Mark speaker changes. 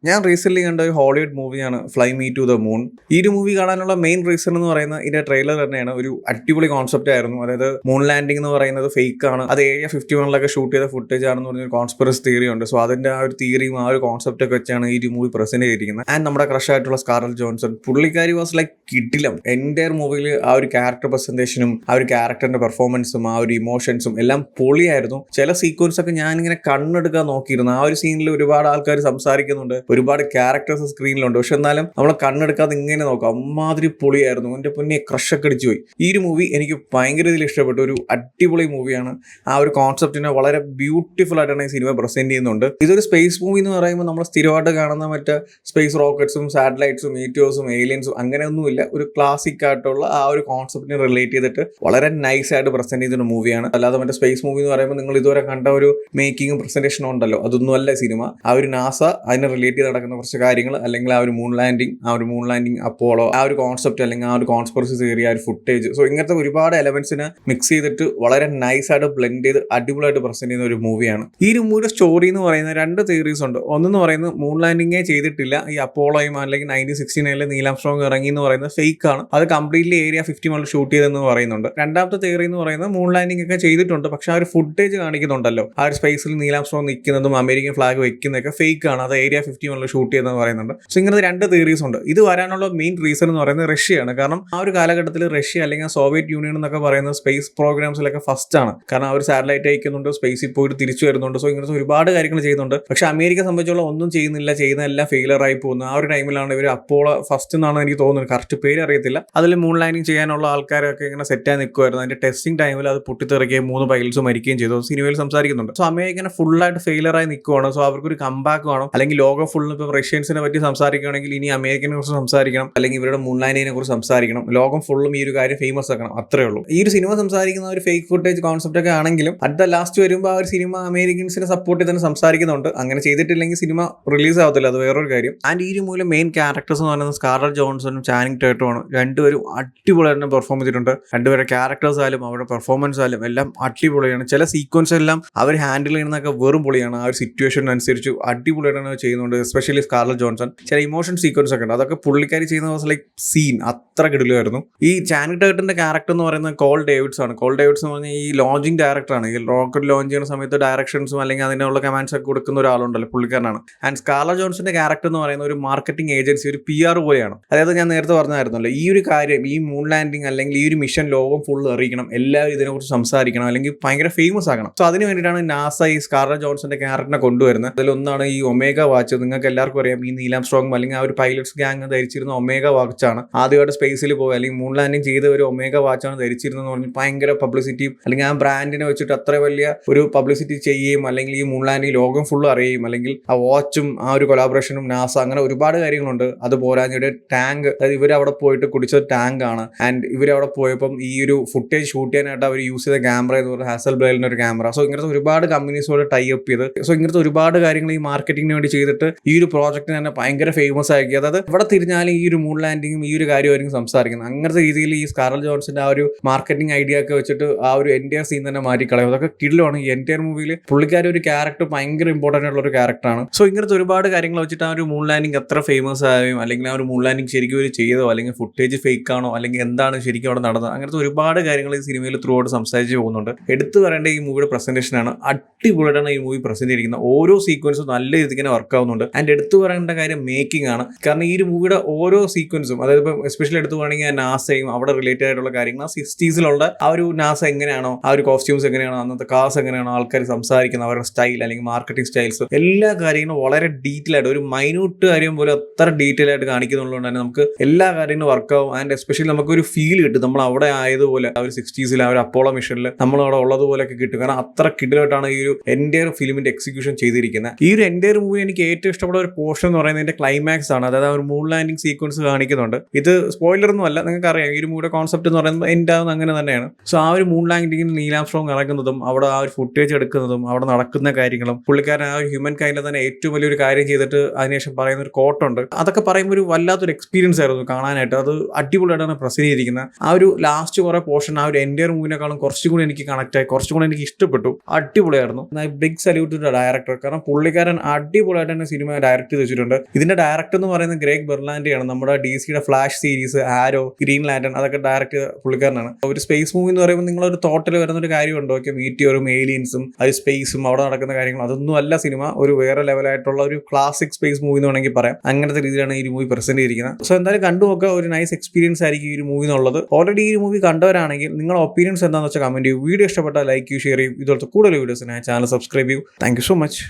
Speaker 1: ഞാൻ റീസെന്റ് കണ്ട ഒരു ഹോളിവുഡ് മൂവിയാണ് Fly Me to the Moon. ഈ ഒരു മൂവി കാണാനുള്ള മെയിൻ റീസൺ എന്ന് പറയുന്നത് ഇതിന്റെ ട്രെയിലർ തന്നെയാണ്. ഒരു അടിപൊളി കോൺസെപ്റ്റ് ആയിരുന്നു. അതായത് മൂൺ ലാൻഡിംഗ് എന്ന് പറയുന്നത് ഫേക്ക് ആണ്, അത് ഏരിയ 51 ഷൂട്ട് ചെയ്ത ഫുട്ടേജ് ആണെന്ന് പറഞ്ഞൊരു കോൺസ്പിറസി തിയറി ഉണ്ട്. സോ അതിന്റെ ആ ഒരു തിയറിയും ആ ഒരു കോൺസെപ്റ്റ് ഒക്കെ വെച്ചാണ് ഈ ഒരു മൂവി പ്രസന്റ് ചെയ്തിരിക്കുന്നത്. ആൻഡ് നമ്മുടെ ക്രഷ് ആയിട്ടുള്ള സ്കാർലറ്റ് ജോൺസൺ, പുള്ളിക്കാരി വാസ് ലൈക്ക് കിടിലം. എൻ്റെ മൂവിയിൽ ആ ഒരു ക്യാരക്ടർ പ്രസന്റേഷനും ആ ഒരു ക്യാരക്ടറിന്റെ പെർഫോമൻസും ആ ഒരു ഇമോഷൻസും എല്ലാം പൊളിയായിരുന്നു. ചില സീക്വൻസ് ഒക്കെ ഞാനിങ്ങനെ കണ്ണെടുക്കാൻ നോക്കിയിരുന്നു. ആ ഒരു സീനിൽ ഒരുപാട് ആൾക്കാർ സംസാരിക്കുന്നുണ്ട്, ഒരുപാട് ക്യാരക്ടേഴ്സ് സ്ക്രീനിലുണ്ട്. പക്ഷെ എന്നാലും നമ്മളെ കണ്ണെടുക്കാതെ ഇങ്ങനെ നോക്കാം, അമ്മാതിരി പൊളിയായിരുന്നു. എൻ്റെ പൊന്നെ ക്രഷൊക്കെ അടിച്ചു പോയി. ഈ ഒരു മൂവി എനിക്ക് ഭയങ്കര ഇതിൽ ഇഷ്ടപ്പെട്ടു. ഒരു അടിപൊളി മൂവിയാണ്. ആ ഒരു കോൺസെപ്റ്റിനെ വളരെ ബ്യൂട്ടിഫുൾ ആയിട്ടാണ് ഈ സിനിമ പ്രസന്റ് ചെയ്യുന്നുണ്ട്. ഇതൊരു സ്പേസ് മൂവി എന്ന് പറയുമ്പോൾ നമ്മൾ സ്ഥിരമായിട്ട് കാണുന്ന മറ്റേ സ്പേസ് റോക്കറ്റ്സും സാറ്റലൈറ്റ്സും മീറ്റിയോസും ഏലിയൻസും അങ്ങനെയൊന്നുമില്ല. ഒരു ക്ലാസിക് ആയിട്ടുള്ള ആ ഒരു കോൺസെപ്റ്റിനെ റിലേറ്റ് ചെയ്തിട്ട് വളരെ നൈസ് ആയിട്ട് പ്രസന്റ് ചെയ്തൊരു മൂവിയാണ്. അല്ലാതെ മറ്റേ സ്പേസ് മൂവി എന്ന് പറയുമ്പോൾ നിങ്ങൾ ഇതുവരെ കണ്ട ഒരു മേക്കിങ്ങും പ്രസന്റേഷനും ഉണ്ടല്ലോ, അതൊന്നും അല്ല സിനിമ. ആ ഒരു നാസ അതിനെ റിലേറ്റ് ചെയ്ത് നടക്കുന്ന കുറച്ച് കാര്യങ്ങൾ, അല്ലെങ്കിൽ ആ ഒരു മൂൺ ലാൻഡിങ് അപ്പോളോ, ആ ഒരു കോൺസെപ്റ്റ്, അല്ലെങ്കിൽ ആ ഒരു കോൺസ്പിറസി തിയറി, ആ ഒരു ഫുട്ടേജ്, സോ ഇങ്ങനത്തെ ഒരുപാട് എലമെന്റ്സിനെ മിക്സ് ചെയ്തിട്ട് വളരെ നൈസ് ആയിട്ട് ബ്ലെൻഡ് ചെയ്ത് അടിപൊളിയായിട്ട് പ്രസന്റ് ചെയ്യുന്ന ഒരു മൂവിയാണ്. ഈ ഒരു മൂവിയുടെ സ്റ്റോറി എന്ന് പറയുന്ന രണ്ട് തിയറീസ് ഉണ്ട്. ഒന്നെന്ന് പറയുന്നത് മൂൺ ലാൻഡിങ്ങേ ചെയ്തിട്ടില്ല, ഈ അപ്പോളോയും അല്ലെങ്കിൽ 1969 നീൽ ആംസ്ട്രോങ് ഇറങ്ങി എന്ന് പറയുന്നത് ഫേക്ക് ആണ്, അത് കംപ്ലീറ്റ്ലി ഏരിയ 51 ഷൂട്ട് ചെയ്തെന്ന് പറയുന്നുണ്ട്. രണ്ടാമത്തെ തിയറി എന്ന് പറയുന്നത് മൂൺ ലാൻഡിംഗ് ഒക്കെ ചെയ്തിട്ടുണ്ട്, പക്ഷെ ആ ഒരു ഫുട്ടേജ് കാണിക്കുന്നുണ്ടല്ലോ, ആ ഒരു സ്പേസിൽ നീൽ ആംസ്ട്രോങ് നിൽക്കുന്നതും അമേരിക്കൻ ഫ്ലാഗ് വെക്കുന്നതൊക്കെ ഫേക്ക് ആണ്, അത് ഏരിയ 51 ഷൂട്ട് ചെയ്തെന്ന് പറയുന്നുണ്ട്. സോ ഇങ്ങനത്തെ രണ്ട് തിയറീസ് ഉണ്ട്. ഇത് വരാനുള്ള മെയിൻ റീസൺ എന്ന് പറയുന്നത് റഷ്യയാണ്. കാരണം ആ ഒരു കാലഘട്ടത്തിൽ റഷ്യ അല്ലെങ്കിൽ സോവിയറ്റ് യൂണിയൻ എന്നൊക്കെ പറയുന്നത് സ്പേസ് പ്രോഗ്രാംസിലൊക്കെ ഫസ്റ്റ് ആണ്. കാരണം അവർ സാറ്റലൈറ്റ് അയക്കുന്നുണ്ട്, സ്പേസിൽ പോയിട്ട് തിരിച്ചു വരുന്നുണ്ട്. സോ ഇങ്ങനത്തെ ഒരുപാട് കാര്യങ്ങൾ ചെയ്യുന്നുണ്ട്. പക്ഷെ അമേരിക്ക സംബന്ധിച്ചുള്ള ഒന്നും ചെയ്യുന്നില്ല, ചെയ്യുന്നതെല്ലാം ഫെയിലർ ആയി പോകുന്നു. ആ ഒരു ടൈമിലാണ് ഇവർ അപ്പോളോ ഫസ്റ്റ് എന്നാണ് എനിക്ക് തോന്നുന്നത്, കറക്റ്റ് പേര് അറിയത്തില്ല, അതിൽ മൂൺ ലാൻഡിങ് ചെയ്യാനുള്ള ആൾക്കാരൊക്കെ ഇങ്ങനെ സെറ്റായി നിൽക്കുമായിരുന്നു. അതിന്റെ ടെസ്റ്റിംഗ് ടൈമിൽ അത് പൊട്ടിത്തെറിക്കുകയും 3 പൈലറ്റ്സ് മരിക്കുകയും ചെയ്തു. സിനിമയിൽ സംസാരിക്കുന്നുണ്ട്. സോ അമേരിക്കനെ ഫുള്ളായിട്ട് ഫെയിലറായി നിൽക്കുവാണ്. സോ അവർക്കൊരു കംബാക്ക് വേണം. അല്ലെങ്കിൽ ലോകം ഫുള്ളിൽ ഇപ്പം റഷ്യൻസിനെ പറ്റി സംസാരിക്കുകയാണെങ്കിൽ ഇനി അമേരിക്കനെ കുറിച്ച് സംസാരിക്കണം, അല്ലെങ്കിൽ ഇവരുടെ മൂൺ ലാൻഡിങ്ങിനെ കുറിച്ച് സംസാരിക്കണം. ലോകം ഫുള്ളും ഈ ഒരു കാര്യം ഫേമസ് ആക്കണം, അത്രേ ഉള്ളൂ. ഈ ഒരു സിനിമ സംസാരിക്കുന്ന ഒരു ഫേക്ക് ഫുട്ടേജ് കോൺസെപ്റ്റ് ഒക്കെ ആണെങ്കിലും അടുത്ത ലാസ്റ്റ് വരുമ്പോൾ ആ ഒരു സിനിമ അമേരിക്കൻസിനെ സപ്പോർട്ട് ചെയ്ത് തന്നെ സംസാരിക്കുന്നുണ്ട്. അങ്ങനെ ചെയ്തിട്ടില്ലെങ്കിൽ സിനിമ റിലീസ് ആവത്തില്ല, അത് വേറൊരു കാര്യം. ആൻഡ് ഈ ഒരു മൂലം മെയിൻ ക്യാരക്ടേഴ്സ് എന്ന് പറയുന്നത് സ്കാർലറ്റ് ജോൺസണും ചാനിങ് ടേറ്റുമാണ്. രണ്ടുപേരും അടിപൊളിയായിട്ട് പെർഫോം ചെയ്തിട്ടുണ്ട്. രണ്ടുപേരുടെ ക്യാരക്ടേഴ്സ് ആയാലും അവരുടെ പെർഫോമൻസ് ആയാലും എല്ലാം അടിപൊളിയാണ്. ചില സീക്വൻസ് എല്ലാം അവർ ഹാൻഡിൽ ചെയ്യുന്നതൊക്കെ വെറും പൊളിയാണ്. ആ ഒരു സിറ്റുവേഷൻ അനുസരിച്ച് അടിപൊളിയായിട്ടാണ് ചെയ്യുന്നുണ്ട്. എസ്പെഷ്യലി സ്കാർലറ്റ് ജോൺസൺ ചില ഇമോഷൻ സീക്വൻസ് ഒക്കെ ഉണ്ട്, അതൊക്കെ പുള്ളിക്കാരി ചെയ്യുന്ന ലൈക്ക് സീൻ അത്ര കിടിലുമായിരുന്നു. ഈ ചാനിങ് ടേറ്റിന്റെ ക്യാരക്ടർ എന്ന് പറയുന്നത് കോൾ ഡേവിഡ്സ് ആണ്. കോൾ ഡേവിഡ്സ് എന്ന് പറഞ്ഞാൽ ഈ ലോഞ്ചിങ് ഡയറക്ടറാണ്. ഈ റോക്കറ്റ് ലോഞ്ച് ചെയ്യുന്ന സമയത്ത് ഡയറക്ഷൻസും അല്ലെങ്കിൽ അതിനുള്ള കമാൻഡ്സ് ഒക്കെ കൊടുക്കുന്ന ഒരാളുണ്ടല്ലോ, പുള്ളിക്കാരനാണ്. ആൻഡ് സ്കാർലറ്റ് ജോൺസന്റെ ക്യാരക്ടർ എന്ന് പറയുന്ന ഒരു മാർക്കറ്റിംഗ് ഏജൻസി, ഒരു PR പോലെയാണ്. അതായത് ഞാൻ നേരത്തെ പറഞ്ഞായിരുന്നല്ലോ, ഈ ഒരു കാര്യം, ഈ മൂൺ ലാൻഡിങ് അല്ലെങ്കിൽ ഈ ഒരു മിഷൻ ലോകം ഫുള്ള് അറിയിക്കണം, എല്ലാവരും ഇതിനെക്കുറിച്ച് സംസാരിക്കണം, അല്ലെങ്കിൽ ഭയങ്കര ഫേമസ് ആക്കണം. സോ അതിന് വേണ്ടിയിട്ടാണ് നാസ ഈ സ്കാർലറ്റ് ജോൺസന്റെ ക്യാരക്ടറിനെ കൊണ്ടുവരുന്നത്. അതിലൊന്നാണ് ഈ ഒമേഗ വാച്ച്. നിങ്ങൾക്ക് എല്ലാവർക്കും അറിയാം, ഈ നീൽ ആംസ്ട്രോങ് അല്ലെങ്കിൽ ആ ഒരു പൈലറ്റ്സ് ഗ്യാങ് ധരിച്ചിരുന്ന ഒമേഗ വാച്ചാണ്. ആദ്യമായിട്ട് സ്പേസിൽ പോയി അല്ലെങ്കിൽ മൂൺ ലാൻഡിങ് ചെയ്ത ഒരു ഒമേഗ വാച്ചാണ് ധരിച്ചിരുന്നതെന്ന് പറഞ്ഞ് ഭയങ്കര പബ്ലിസിറ്റിയും, അല്ലെങ്കിൽ ആ ബ്രാൻഡിനെ വെച്ചിട്ട് അത്ര വലിയ ഒരു പബ്ലിസിറ്റി ചെയ്യുകയും, അല്ലെങ്കിൽ ഈ മൂൺ ലാൻഡിങ് ലോകം ഫുള്ള് അറിയുകയും, അല്ലെങ്കിൽ ആ വാച്ചും ആ ഒരു കൊലാബറേഷനും നാസ, അങ്ങനെ ഒരുപാട് കാര്യങ്ങളുണ്ട്. അത് പോരാഞ്ഞിട്ട് ടാങ്ക്, അതായത് ഇവരവിടെ പോയിട്ട് കുടിച്ചത് ടാങ്ക് ആണ്. ആൻഡ് ഇവരവിടെ പോയപ്പം ഈ ഒരു ഫുട്ടേജ് ഷൂട്ട് ചെയ്യാനായിട്ട് അവർ യൂസ് ചെയ്ത ക്യാമറ എന്ന് പറഞ്ഞാൽ ഹാസൽബ്ലേഡിന്റെ ഒരു ക്യാമറ. സോ ഇങ്ങനത്തെ ഒരുപാട് കമ്പനീസോട് ടൈ അപ്പ് ചെയ്ത്, സോ ഇങ്ങനത്തെ ഒരുപാട് കാര്യങ്ങൾ ഈ മാർക്കറ്റിംഗിന് വേണ്ടി ചെയ്തിട്ട് ഈ ഒരു പ്രോജക്റ്റിന് തന്നെ ഭയങ്കര ഫേമസ് ആക്കി. അതായത് ഇവിടെ തിരിഞ്ഞാലും ഈ ഒരു മൂൺ ലാൻഡിങ്ങും ഈ ഒരു കാര്യമായിരിക്കും സംസാരിക്കുന്നത്. അങ്ങനത്തെ രീതിയിൽ ഈ സ്കാർലറ്റ് ജോൺസന്റെ ആ ഒരു മാർക്കറ്റിംഗ് ഐഡിയ ഒക്കെ വെച്ചിട്ട് ആ ഒരു എൻറ്റയർ സീൻ തന്നെ മാറ്റിക്കളയും. അതൊക്കെ കിടിലാണ്. ഈ എൻറ്റയർ മൂവിയിൽ പുള്ളിക്കാരി ഒരു ക്യാരക്ടർ ഭയങ്കര ഇമ്പോർട്ടൻ്റ് ആയിട്ടുള്ള ഒരു ക്യാരക്ടറാണ്. സോ ഇങ്ങനത്തെ ഒരുപാട് കാര്യങ്ങൾ വെച്ചിട്ട് ആ ഒരു മൂൺ ലാൻഡിങ് എത്ര ഫേമസ് ആയും, അല്ലെങ്കിൽ ആ ഒരു മൂൺ ലാൻഡിങ് ശരിക്കും ഒരു ചെയ്തോ, അല്ലെങ്കിൽ ഫുട്ടേജ് ഫേക്ക് ആണോ, അല്ലെങ്കിൽ എന്താണ് ശരിക്കും അവിടെ നടന്നത്, അങ്ങനത്തെ ഒരുപാട് കാര്യങ്ങൾ ഈ സിനിമയിൽ ത്രൂ ഔട്ട് സംസാരിച്ച് പോകുന്നുണ്ട്. എടുത്തു പറയേണ്ട ഈ മൂവിയുടെ പ്രസന്റേഷനാണ്. അടിപൊളിയായിട്ടാണ് ഈ മൂവി പ്രസന്റ് ചെയ്തിരിക്കുന്നത്. ഓരോ സീക്വൻസും നല്ല രീതിക്ക് തന്നെ വർക്ക് ആവുന്നുണ്ട്. ആൻഡ് എടുത്തു പറയേണ്ട കാര്യം മേക്കിംഗ് ആണ്. കാരണം ഈ ഒരു മൂവിയുടെ ഓരോ സീക്വൻസും, അതായത് ഇപ്പം എസ്പെഷ്യലി എടുത്തു പറയുകയാണെങ്കിൽ നാസയും അവിടെ റിലേറ്റഡ് ആയിട്ടുള്ള കാര്യങ്ങൾ, ആ 60s ആ ഒരു നാസ എങ്ങനെയാണോ, ആ ഒരു കോസ്റ്റ്യൂംസ് എങ്ങനെയാണോ, അന്നത്തെ കാസ് എങ്ങനെയാണോ ആൾക്കാർ സംസാരിക്കുന്നത്, അവരുടെ സ്റ്റൈൽ അല്ലെങ്കിൽ മാർക്കറ്റിംഗ് സ്റ്റൈൽസ്, എല്ലാ കാര്യങ്ങളും വളരെ ഡീറ്റെയിൽ ആയിട്ട്, ഒരു മൈന്യൂട്ട് കാര്യം പോലും അത്ര ഡീറ്റെയിൽ ആയിട്ട് കാണിക്കുന്നുള്ളതുകൊണ്ട് തന്നെ നമുക്ക് എല്ലാ കാര്യങ്ങളും വർക്കാവും. ആൻഡ് എസ്പെഷ്യലി നമുക്കൊരു ഫീൽ കിട്ടും, നമ്മൾ അവിടെ ആയതുപോലെ, ആ ഒരു 60s ആ ഒരു അപ്പോളോ മിഷനിൽ നമ്മൾ അവിടെ ഉള്ളതുപോലെയൊക്കെ കിട്ടും. കാരണം അത്ര കിടിലായിട്ടാണ് ഈ ഒരു എൻറ്റയർ ഫിലിമിന്റെ എക്സിക്യൂഷൻ ചെയ്തിരിക്കുന്നത്. ഈ ഒരു എൻറ്റയർ മൂവി എനിക്ക് ഏറ്റവും ഇഷ്ടപ്പെട്ട ഒരു പോർഷൻ എന്ന് പറയുന്നത് ഇതിന്റെ ക്ലൈമാക്സ് ആണ്. അതായത് ആ ഒരു മൂൺ ലാൻഡിംഗ് സീക്വൻസ് കാണിക്കുന്നുണ്ട്. ഇത് സ്പോയിലർ ഒന്നും അല്ല, നിങ്ങൾക്ക് അറിയാം ഈ ഒരു മൂവിയുടെ കോൺസെപ്റ്റ് എന്ന് പറയുന്നത് എൻഡ് ആവുന്നത് അങ്ങനെ തന്നെയാണ്. സോ ആ ഒരു മൂൺ ലാൻഡിങ്ങിൽ നീൽ ആംസ്ട്രോങ് ഇറങ്ങുന്നതും അവിടെ ആ ഒരു ഫുട്ടേജ് എടുക്കുന്നതും അവിടെ നടക്കുന്ന കാര്യങ്ങളും, പുള്ളിക്കാരൻ ആ ഒരു ഹ്യൂമൻ കൈൻഡിൽ തന്നെ ഏറ്റവും വലിയൊരു കാര്യം ചെയ്തിട്ട് അതിനുശേഷം പറയുന്ന ഒരു കോട്ടുണ്ട്, അതൊക്കെ പറയുമ്പോൾ ഒരു വല്ലാത്തൊരു എക്സ്പീരിയൻസ് ആയിരുന്നു കാണാനായിട്ട്. അത് അടിപൊളിയായിട്ടാണ് പ്രസന്റ് ചെയ്തിരിക്കുന്നത്. ആ ഒരു ലാസ്റ്റ് കുറെ പോർഷൻ ആ ഒരു എൻറ്റയർ മൂവിനെക്കാളും കുറച്ചുകൂടി എനിക്ക് കണക്ട് ആയി, കുറച്ചുകൂടി എനിക്ക് ഇഷ്ടപ്പെട്ടു. അടിപൊളിയായിരുന്നു. Big salute to director. കാരണം പുള്ളിക്കാരൻ അടിപൊളിയായിട്ട് തന്നെ സിനിമ സിനിമ ഡയറക്ട് ചെയ്ത് വെച്ചിട്ടുണ്ട്. ഇതിന്റെ ഡയറക്ടർ എന്ന് പറയുന്നത് ഗ്രേഗ് ബെർലാൻഡിയാണ്. നമ്മുടെ DC-യുടെ ഫ്ലാഷ് സീരീസ്, ആരോ, ഗ്രീൻ ലാന്റൺ അതൊക്കെ ഡയറക്ട് ചെയ്ത പുള്ളിക്കാരനാണ്. ഒരു സ്പേസ് മൂവി എന്ന് പറയുമ്പോൾ നിങ്ങളൊരു തോട്ടിൽ വരുന്ന ഒരു കാര്യമുണ്ടോ? ഓക്കെ, മീറ്റിയോറും ഏലിയൻസും അത് സ്പേസും അവിടെ നടക്കുന്ന കാര്യങ്ങളും അതൊന്നും അല്ല സിനിമ. ഒരു വേറെ ലെവലായിട്ടുള്ള ഒരു ക്ലാസിക് സ്പേസ് മൂവി എന്ന് വേണമെങ്കിൽ പറയാം. അങ്ങനത്തെ രീതിയിലാണ് ഈ മൂവി പ്രസന്റ് ചെയ്തിരിക്കുന്നത്. സോ എന്തായാലും കണ്ടുനോക്കുക. ഒരു നൈസ് എക്സ്പീരിയൻസ് ആയിരിക്കും ഈ മൂവി എന്നുള്ളത്. ഓൾറെഡി ഈ മൂവി കണ്ടവരാണെങ്കിൽ നിങ്ങളുടെ ഒപ്പീനിയൻസ് എന്താണെന്ന് വെച്ചാൽ കമന്റ് ചെയ്യും. വീഡിയോ ഇഷ്ടപ്പെട്ടാൽ ലൈക്ക് ചെയ്യൂ, ഷെയർ ചെയ്യും. ഇതുപോലത്തെ കൂടുതൽ വീഡിയോസിനായി ചാനൽ സബ്സ്ക്രൈബ് ചെയ്യൂ. Thank you so much.